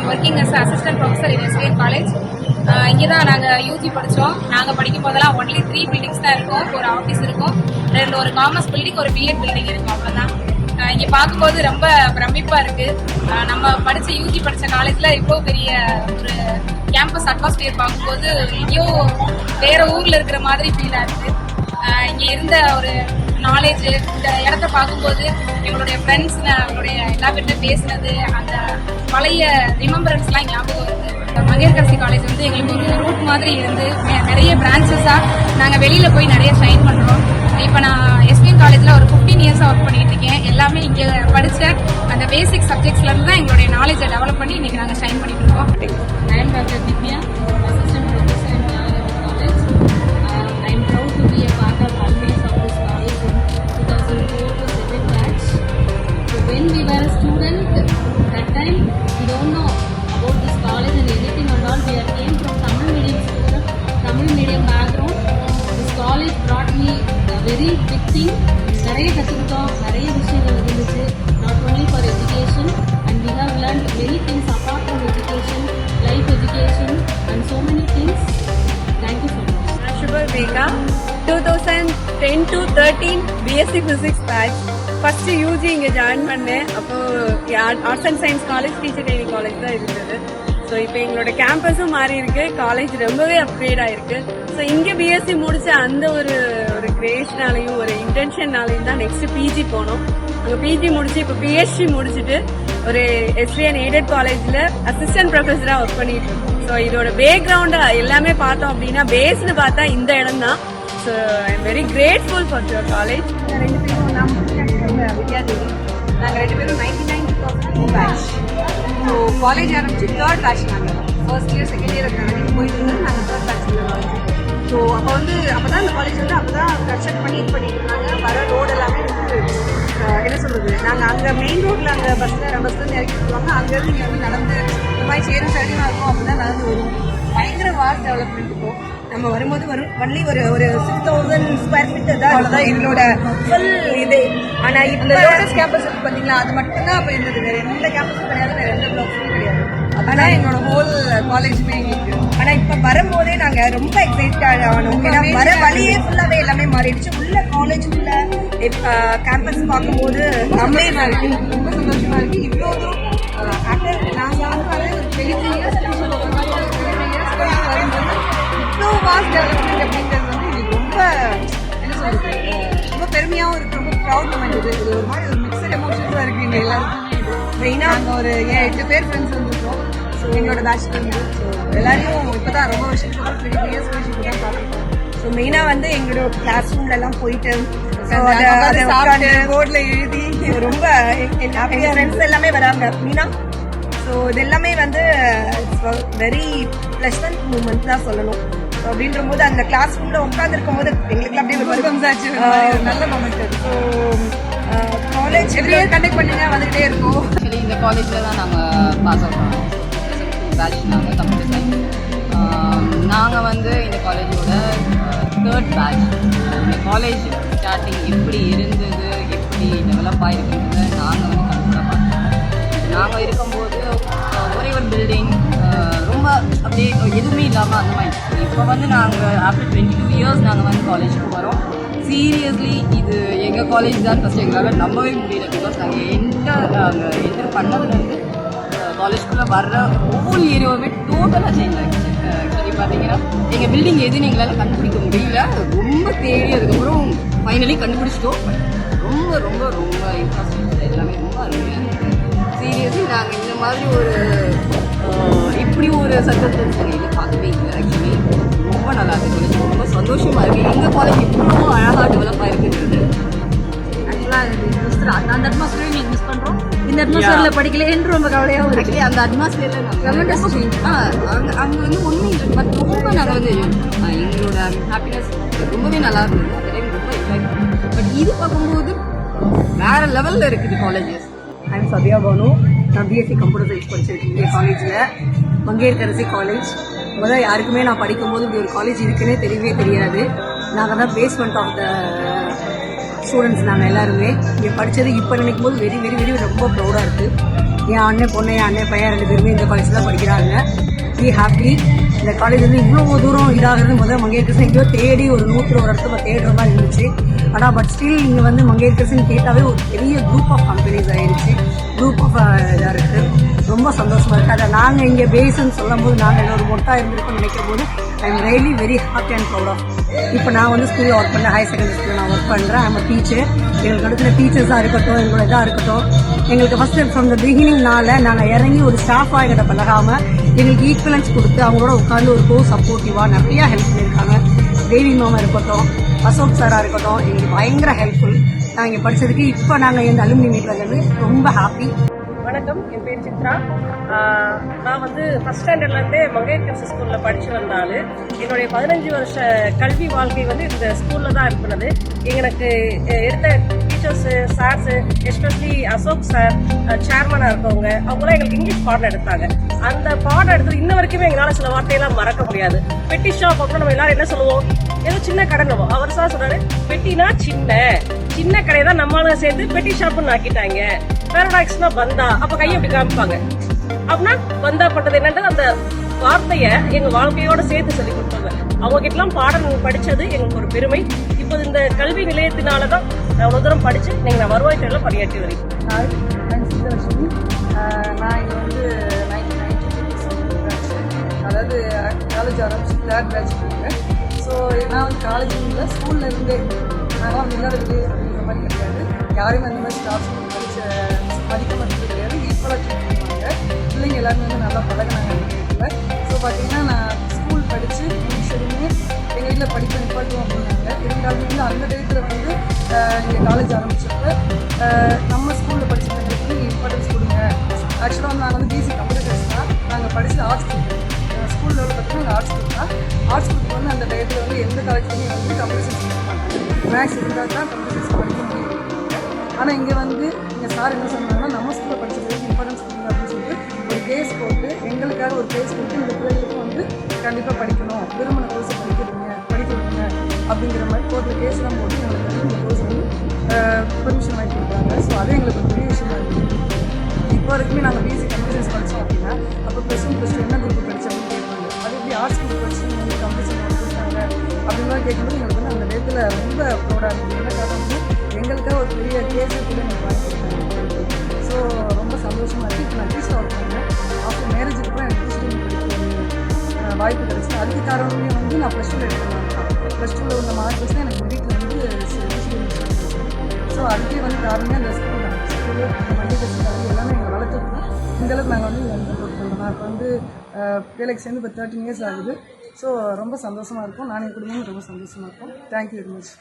Working as assistant professor in SKN college. இங்கே தான் நாங்கள் யூஜி படித்தோம். நாங்கள் படிக்கும் போதெல்லாம் ஒன்லி 3 பில்டிங்ஸ் தான் இருக்கும். ஒரு ஆஃபீஸ் இருக்கும், ஒரு காமர்ஸ் பில்டிங், ஒரு பிஎட் பில்டிங் இருக்கும், அவ்வளோதான். இங்கே பார்க்கும்போது ரொம்ப பிரமிப்பாக இருக்குது. நம்ம படித்த யூஜி படித்த காலேஜில் இவ்வளோ பெரிய ஒரு கேம்பஸ் அட்மாஸ்பியர் பார்க்கும்போது எங்கேயோ வேற ஊரில் இருக்கிற மாதிரி ஃபீல் ஆகுது. இங்கே இருந்த ஒரு நாலேஜ், இந்த இடத்த பார்க்கும்போது எங்களுடைய ஃப்ரெண்ட்ஸ், அவங்களுடைய எல்லா பேர்கிட்ட பேசினது, அந்த பழைய ரிமெம்பரன்ஸ்லாம் ஞாபகம் வருது. மங்கையர்கரசி காலேஜ் வந்து எங்களுக்கு ஒரு ரூட் மாதிரி இருந்து நிறைய பிரான்ச்சஸாக நாங்கள் வெளியில் போய் நிறைய ஷைன் பண்ணுறோம். இப்போ நான் எஸ்பிஎன் காலேஜில் ஒரு 15 இயர்ஸாக ஒர்க் பண்ணிட்டு இருக்கேன். எல்லாமே இங்கே படித்த அந்த பேசிக் சப்ஜெக்ட்ஸ்லேருந்து தான் எங்களுடைய நாலேஜை டெவலப் பண்ணி இன்றைக்கி நாங்கள் ஷைன் பண்ணிட்டு இருக்கோம். I am Dr. Divya, Assistant Professor in College. I am proud to be a part of alumni of this college in 2004 to 7 batch. So when we were a student, that time we don't know about this college and anything and all. We came from Tamil medium school, Tamil medium background. This college brought me a very big thing. நிறைய கற்றுக்கிட்டோம், நிறைய விஷயங்கள் இருந்துச்சு. Not only for education, and we have learned many things apart from education, life education and so many things. Thank you so much. Shubha Vega, 2010 to 13 BSc Physics batch. First UG இங்கே join பண்ணேன். அப்போ arts and science college, teacher training college தான் இருந்தது. So இப்போ எங்களோட கேம்பஸும் மாறி இருக்கு, college ரொம்பவே அப்கிரேட் ஆயிருக்கு. ஸோ இங்கே பிஎஸ்சி முடிச்ச அந்த ஒரு கிரேஸ்னாலையும் ஒரு இன்டென்ஷன்னாலையும் தான் நெக்ஸ்ட் பிஜி போனோம். அங்கே பிஜி முடிச்சு இப்போ பிஎஸ்சி முடிச்சுட்டு ஒரு எஸ்விஎன் எய்டட் காலேஜில் அசிஸ்டன்ட் ப்ரொஃபஸராக ஒர்க் பண்ணிட்டு இருக்கோம். ஸோ இதோட பேக்ரவுண்டை எல்லாமே பார்த்தோம் அப்படின்னா பேஸ்னு பார்த்தா இந்த இடம் தான். So I am very grateful for your college. ரெண்டு பேரும் வித்யாதேவி, நாங்கள் ரெண்டு பேரும் 99 பேட்ச். ஸோ காலேஜ் ஆரம்பிச்சு 3rd பேட்ச். நாங்கள் ஃபர்ஸ்ட் இயர் செகண்ட் இயர் போயிட்டு இருந்தோம். நாங்கள் 3rd பேட்ச் காலேஜ். ஸோ அப்போ தான் இந்த காலேஜ் வந்து அப்போ தான் கன்ஸ்ட்ரக்ட் பண்ணிட்டு இருந்தாங்க. வர ரோடு எல்லாமே வந்து என்ன சொல்றது, நாங்கள் அங்கே மெயின் ரோட்டில் அங்கே பஸ்லேருந்து இறக்கி விட்டுருவாங்க. அங்கேருந்து இங்கே வந்து நடந்து இந்த மாதிரி சேரும் சைடியாக இருக்கும். அப்போ தான் நடந்து வரும். பயங்கர வார்டு டெவலப்மெண்ட் இருக்கும். நம்ம வரும்போது ஒன்லி ஒரு 6000 ஸ்கொயர் ஃபீட் தான் அவ்வளோதான் எங்களோட ஃபுல் இது. ஆனால் இப்போ லோட்டஸ் கேம்பஸ் இருக்கு பார்த்தீங்களா, அது மட்டும்தான் இப்போ இருந்தது. வேறு எந்த கேம்பஸும் கிடையாது, வேறு எந்த பிளாக்ஸும் கிடையாது. ஆனால் எங்களோட ஹோல் காலேஜுமே எங்களுக்கு. ஆனால் இப்போ வரும்போதே நாங்கள் ரொம்ப எக்ஸைட்டட் ஆனோம். ஏன்னா வர வழியே ஃபுல்லாகவே எல்லாமே மாறிடுச்சு. உள்ள காலேஜுக்குள்ள கேம்பஸ் பார்க்கும்போது அமேசிங்காக இருக்குது, ரொம்ப சந்தோஷமாக இருக்குது. இவ்வளோ நாங்கள் வந்து ஒரு பெரிய வரும்போது இவ்வளோ வாஸ்ட் டெவலப்மெண்ட் அப்படிங்கிறது வந்து எனக்கு ரொம்ப என்ன சொல்றது, ரொம்ப பெருமையாகவும் இருக்குது, ரொம்ப ப்ரௌட் மூமெண்ட். இது ஒரு மாதிரி ஒரு மிக்சட் எமோஷன்ஸாக இருக்குது எங்கள் எல்லாருக்குமே. மெயினாக நாங்கள் ஒரு 8 பேர் ஃப்ரெண்ட்ஸ் வந்துருக்கோம். ஸோ எங்களோட பேட்ச் வந்து ஸோ எல்லாரையும் இப்போ தான் ரொம்ப வருஷத்துக்கு ஒரு 3 இயர்ஸ் கழிச்சு இப்போ தான் பார்த்துருக்கோம். ஸோ மெயினாக வந்து எங்களோட கிளாஸ் ரூம்லலாம் போயிட்டு அதை சாப்பிட்டு போர்டில் எழுதி ரொம்ப எங்கள் ஃப்ரெண்ட்ஸ் எல்லாமே வராங்க மெயினாக. ஸோ இது எல்லாமே வந்து வெரி ப்ளசன்ட் மூமெண்ட் தான் சொல்லணும். ஸோ அப்படின்ற போது அந்த கிளாஸ் ரூமில் உட்காந்துருக்கும் போது எங்களுக்கு அப்படியே ஒரு வருஷம் நல்ல மொமெண்ட். ஸோ காலேஜ் எப்படி கண்டக்ட் பண்ணிங்க வந்துகிட்டே இருக்கோம். ஆக்சுவலி இந்த காலேஜில் தான் நாங்கள் பாஸ் அவுட் பண்ணோம். பேட்ச் நாங்கள் கம்ப்யூட்டர் சயின்ஸ். நாங்கள் வந்து இந்த காலேஜோட 3rd பேட்ச். இந்த காலேஜ் ஸ்டார்டிங் எப்படி இருந்தது, எப்படி டெவலப் ஆகிருக்குன்றது நாங்கள் வந்து கண்டிப்பாக பார்த்தோம். நாங்கள் இருக்கும்போது ஒரே ஒரு பில்டிங் ரொம்ப அப்படியே எதுவுமே இல்லாமல் அந்த மாதிரி. இப்போ வந்து நாங்கள் ஆஃப்டர் 22 இயர்ஸ் நாங்கள் வந்து காலேஜுக்கு வரோம். சீரியஸ்லி இது எங்கள் காலேஜ் தான் ஃபஸ்ட்டு எங்களால் நம்பவே முடியல. பிகாஸ் நாங்கள் என்டர் பண்ணதுலேருந்து காலேஜ்குள்ளே வர்ற ஒவ்வொரு ஏரியாவுமே டோட்டலாக சேஞ்ச் ஆகிடுச்சு. ஆக்சுவலி பார்த்தீங்கன்னா எங்கள் பில்டிங் எதுன்னு எங்களால் கண்டுபிடிக்க முடியல. ரொம்ப தேடி அதுக்கப்புறம் ஃபைனலி கண்டுபிடிச்சிட்டோம். ரொம்ப ரொம்ப ரொம்ப இன்ஃப்ராஸ்ட்ரக்சர் எல்லாமே ரொம்ப அருமையாக இருக்குது. சீரியஸ்லி நாங்கள் இந்த மாதிரி ஒரு இப்படி ஒரு சட்டத்தை நாங்கள் எதிர்பார்க்கவே இல்லை. ஆக்சுவலி ரொம்ப நல்லா இருக்குது, ரொம்ப சந்தோஷமாக இருக்குது. எங்கள் காலேஜ் இவ்வளோ அழகாக டெவலப் ஆகிருக்குன்றது. ஆக்சுவலாக அந்த அட்மாஸ்பியரை நீங்கள் மிஸ் பண்ணுறோம். இந்த அட்மாஸ்பியரில் படிக்கலேன்னு ரொம்ப கவலையாக இருக்குது. ஆக்சுவலி அந்த அட்மாஸ்பியரில் அங்கே வந்து ஒன்றும் இல்லை, பட் ரொம்ப நாங்கள் வந்து எங்களோட ஹாப்பினஸ் ரொம்பவே நல்லா இருந்தது. அந்த டைம் ரொம்ப என்ஜாய் பண்ணோம். பட் இது பார்க்கும்போது வேறு லெவலில் இருக்குது காலேஜஸ். ஐம் சபியா பானு. நான் பிஎஸ்சி கம்ப்யூட்டர் சயின்ஸ் படிச்சிருக்கேன் இங்கே காலேஜில், மங்கையர்கரசி காலேஜ். முதல்ல யாருக்குமே நான் படிக்கும்போது இப்படி ஒரு காலேஜ் இருக்குன்னே தெரியவே தெரியாது. நாங்கள் தான் பேஸ்மெண்ட் ஆஃப் த ஸ்டூடெண்ட்ஸ் நாங்கள் எல்லாருமே. இங்கே படித்தது இப்போ நினைக்கும் போது வெரி வெரி வெரி ரொம்ப ப்ரௌடாக இருக்குது. என் அண்ணன் பொண்ணு என் அண்ணன் பையன் 2 பேருமே இந்த காலேஜ் தான் படிக்கிறாங்க. We happy. இந்த காலேஜ் வந்து இவ்வளோ தூரம் இதாகிறது முதல்ல மங்கையர்கரசன் எங்கேயோ தேடி ஒரு நூற்று ஒரு இடத்துல தேடுற மாதிரி இருந்துச்சு. ஆனால் பட் ஸ்டில் இங்கே வந்து மங்கையர்கரசன் கேட்டாவே ஒரு பெரிய குரூப் ஆஃப் கம்பெனிஸ் ஆயிடுச்சு, குரூப் ஆஃப் இதாக இருக்குது. ரொம்ப சந்தோஷமாக இருக்குது. அதை நாங்கள் இங்கே பேஸ்ன்னு சொல்லும் போது நாங்கள் ஒரு மொட்டாக இருந்திருக்கோம்னு நினைக்கும் போது I am really very happy and proud of. இப்போ நான் வந்து ஸ்கூலில் ஒர்க் பண்ணுறேன், ஹையர் செகண்டரி ஸ்கூலில் நான் ஒர்க் பண்ணுறேன். I'm teacher. எங்களுக்கு அடுத்த டீச்சர்ஸாக இருக்கட்டும், எங்களோட இதாக இருக்கட்டும், எங்களுக்கு ஃபஸ்ட்டு ஃப்ரம் த பிகினிங்னால நாங்கள் இறங்கி ஒரு ஸ்டாஃபாக எங்கிட்ட பழகாமல் எங்களுக்கு ஈக்குவலன்ஸ் கொடுத்து அவங்களோட உட்காந்து ஒரு கோ சப்போர்ட்டிவாக நிறையா ஹெல்ப் பண்ணியிருக்காங்க. தேவி மாமா இருக்கட்டும், அசோக் சாராக இருக்கட்டும், எங்களுக்கு பயங்கர ஹெல்ப்ஃபுல். நான் இங்கே படித்ததுக்கு இப்போ நாங்கள் இந்த அலுமினி மீட் வந்து ரொம்ப ஹாப்பி. வணக்கம், என் பேர் சித்ரா. நான் வந்து ஃபர்ஸ்ட் ஸ்டாண்டர்ட்லேருந்தே மங்கையர்கரசன் ஸ்கூலில் படித்து வந்தாலும் என்னுடைய 15 வருஷ கல்வி வாழ்க்கை வந்து இந்த ஸ்கூலில் தான் இருக்கிறது. எனக்கு எடுத்த teachers, sirs, especially Ashok sir சேர்மனாக இருக்கவங்க, அவங்களாம் எங்களுக்கு இங்கிலீஷ் பாடம் எடுத்தாங்க. அந்த பாடம் எடுத்தது இன்ன வரைக்குமே எங்களால் சில வார்த்தையெல்லாம் மறக்க முடியாது. பெட்டி ஷாப் அப்படின்னா நம்ம எல்லாரும் என்ன சொல்லுவோம், ஏதோ சின்ன கடை நம்ம. அவர் சார் சொன்னாரு, பெட்டினா சின்ன கடையை தான் நம்மளால சேர்த்து பெட்டி ஷாப்புன்னு ஆக்கிட்டாங்க. பேரடாக்ஸ்னா பந்தா, அப்ப கையை அப்படி காமிப்பாங்க. அப்படின்னா பந்தா பண்றது என்னன்றது அந்த வார்த்தைய எங்க வாழ்க்கையோட சேர்த்து சொல்லி கொடுத்தாங்க. அவங்க கிட்டலாம் பாடம் படிச்சது எங்களுக்கு ஒரு பெருமை. இப்போ இந்த கல்வி நிலையத்தினாலதான் நான் அவ்வளவு தூரம் படிச்சு நீங்க நான் வருவாய்த்துறையில பணியாற்றி வரேன். நான் இங்கே வந்து 1992 அதாவது காலேஜ் ஆரம்பிச்சு 3rd பேட்ச் போயிருக்கேன். ஸோ நான் வந்து காலேஜில் ஸ்கூலில் இருந்தே நாங்கள் வந்து இல்லாதது அப்படிங்கிற மாதிரி கிடையாது. யாரையும் அந்த மாதிரி ஸ்டாஃப்ஸ் படித்த மதிக்க மட்டும் கிடையாது, ஈக்குவலாக ட்ரீட் பண்ணுவாங்க. பிள்ளைங்க எல்லாருமே வந்து நல்லா பழகினாங்க எங்கள் வீட்டில். ஸோ பார்த்தீங்கன்னா நான் ஸ்கூல் படித்து முடிச்சதுமே எங்கள் வீட்டில் படிப்பு நிப்பாட்டுவோம் அப்படின்னாங்க. இருந்தாலுமே வந்து அந்த டயத்தில் வந்து இங்கே காலேஜ் ஆரம்பிச்சப்போ நம்ம ஸ்கூலில் படிச்சவங்களுக்கு வந்து இம்பார்ட்டன்ஸ் கொடுங்க. ஆக்சுவலாக வந்து நாங்கள் வந்து பிசி கம்ப்யூட்டர் சயின்ஸ் தான் நாங்கள் படித்து ஆர்ட்ஸ் குரூப். ஸ்கூலில் வந்து பார்த்தீங்கன்னா ஆர்ட்ஸ் குரூப் தான். ஆர்ட்ஸ் குரூப் வந்து அந்த டயத்தில் வந்து எந்த காலேஜ்லையும் வந்து கம்ப்யூட்டர் சயின்ஸ் படிக்க மாட்டாங்க. மேக்ஸ் இருந்தால் தான் கம்ப்யூட்டர் சயின்ஸ் படிக்க முடியும். ஆனால் இங்கே வந்து இங்கே சார் என்ன சொன்னாங்கன்னா, நம்ம ஸ்கூலில் படிச்சதுக்கு இம்பார்ட்டன்ஸ் கொடுங்க அப்படின்னு சொல்லிட்டு ஒரு கேஸ் போட்டு எங்களுக்காக ஒரு கேஸ் போட்டு இந்த பிள்ளைகளுக்கும் வந்து கண்டிப்பாக படிக்கணும், விரும்பின கோர்ஸை படிக்கிறீங்க அப்படிங்கிற மாதிரி கோர்ட்டில் கேஸ்லாம் போட்டு எங்களுக்கு வந்து இந்த கோர்ஸ் வந்து பெர்மிஷன் வாங்கி கொடுக்குறாங்க. ஸோ அது எங்களுக்கு ஒரு பெரிய விஷயமா இருக்குது. இப்போ வரைக்குமே நாங்கள் பிஎஸ்சி கம்ப்யூட்டர் சயின்ஸ் படித்தோம் அப்படின்னா அப்போ +1 +2 என்ன குரூப் படித்தோம் அப்படின்னு கேட்பாங்க. அது எப்படி ஆர்ட்ஸ் குரூப் படிச்சு வந்து கம்ப்யூட்டர் சயின்ஸ் கொடுத்தாங்க அப்படின்லாம் கேட்கும்போது எங்களுக்கு வந்து அந்த டேத்தில் ரொம்ப ப்ரௌடாக இருந்தது. என்ன காரணம் வந்து எங்களுக்காக ஒரு பெரிய கேஸை கூட எனக்கு வாங்கி கொடுத்தாங்க. ஸோ ரொம்ப சந்தோஷமாக இருக்குது. இப்போ நான் டீச்சர் ஒர்க் பண்ணேன். ஆஃப்டர் மேரேஜுக்கு அப்புறம் எனக்கு டீச்சர் படிக்க வாய்ப்பு கிடைச்சி. அதுக்கு காரணமே வந்து நான் +2 எடுத்தேன். +2 உள்ள மார்க் வச்சு தான் எனக்கு வீட்டில் வந்து ஸோ அதுக்கே வந்து காரணமே அந்த ஸ்கூல் தான். ஸ்கூலு மல்லிகை எல்லாமே எங்களை வளர்த்துருக்கோம். இந்தளவுக்கு நாங்கள் வந்து ஒர்க் பண்ணுறோம். நான் இப்போ வந்து வேலைக்கு சேர்ந்து இப்போ 13 இயர்ஸ் ஆகுது. ஸோ ரொம்ப சந்தோஷமாக இருக்கும். நான் என் குடும்பமும் ரொம்ப சந்தோஷமாக இருக்கும். Thank you very much.